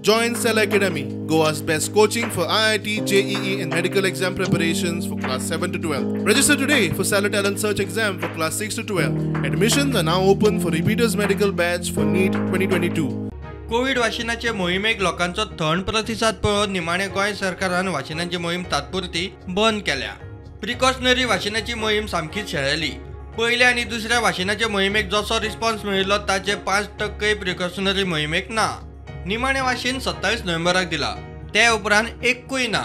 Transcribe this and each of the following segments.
Join Cell Academy, Goa's best coaching for IIT, JEE and medical exam preparations for class 7 to 12. Register today for Cell Talent Search exam for class 6 to 12. Admissions are now open for repeaters medical batch for NEET 2022. Covid वाशिनाचे मोहिमेक लोकांचो थंड प्रतिसाद पळोवन निमाणे गोंय सरकारान वाशिनाची मोहीम तात्पुरती बंद केल्या। प्रिकॉशनरी वाशिनाची मोहीम सामकीच शेळयली। पयल्या आनी दुसऱ्या वाशिनाचे मोहिमेक जसो रिस्पॉन्स मेळिल्लो ताचे 5% प्रिकॉशनरी मोहिमेक ना। निमाणे वाशीन 27 नोव्हेंबराक दिला, ते उपरांत एकूय ना।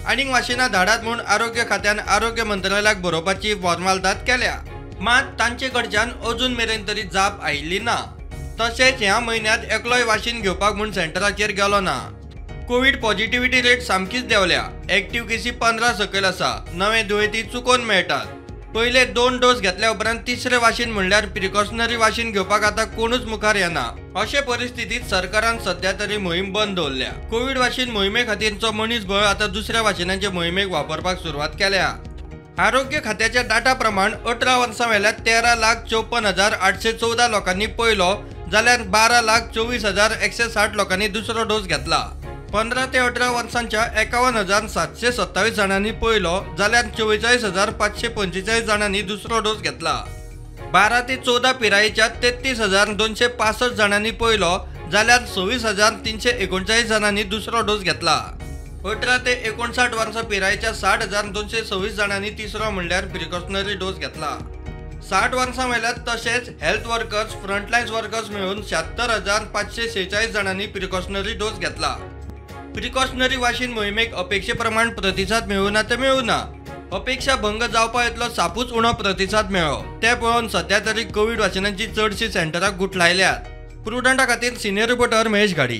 आनीक वाशिनां धाडात म्हूण आरोग्य खात्यान आरोग्य मंत्रालयाक बरोवपाची फॉर्मालिटी केल्या, मात तांचे कडच्यान अजून मेरेन तरी जाप आयिल्ली ना। तशेंच ह्या म्हयन्यांत एकलोय वाशीन घेवपाक म्हूण सेंटराचेर गेलो ना। कोविड पॉझिटिव्हिटी रेट सामकीच देंवल्या। एक्टिव्ह केसी 15 सकयल आसा। नवे दुयेंती चुकोवन मेळटात। पयले 2 डोस घेतल्या उपरांत तिसरे वाशीन म्हणल्यार प्रिकॉशनरी वाशीन घेवपाक आतां कोणूच मुखार येना। अशे परिस्थितीत सरकारान सध्या तरी मोहीम बंद दवरल्या। कोविड वाशीन मोहिमे खातीरचो मनीसबळ आतां दुसऱ्या वाशिनाचे मोहिमेक वापरपाक सुरवात केल्या। आरोग्य खात्याच्या डाटा प्रमाण 18 वर्सां वेल्या 13,54,814 लोकांनी पयलो जाल्यार 12,24,160 लोकांनी दुसरो डोस घेतला। 15 ते 18 वर्सांच्या 51,727 जणांनी पयलो जाल्यार 44,545 जणांनी दुसरो डोस घेतला। 12 ते 14 पिरायेच्या 33,265 जणांनी पयलो जाल्यार 26,339 जणांनी दुसरो डोस घेतला। 18 ते 59 वर्सां पिरायेच्या 60,226 जणांनी तिसरो म्हणल्यार प्रिकॉशनरी डोस घेतला। 60 वर्सां वेल्यात तशेंच हेल्थ वर्कर्स, फ्रंटलायन्स वर्कर्स मेळून 76,546 जणांनी प्रिकॉशनरी डोस घेतला। प्रिकॉशनरी वाशीन मोहिमेक अपेक्षे प्रमाण प्रतिसाद मेळूना ते मेळूना। अपेक्षा भंग जावपा येतलो सापूच उणो प्रतिसाद मेळ्ळो, ते पळोवन सध्या तरी कोविड वाशिनांची चडशी सेंटराक गुठलायल्यात। प्रुडंटा खातीर सिनियर रिपोर्टर महेश घाडी।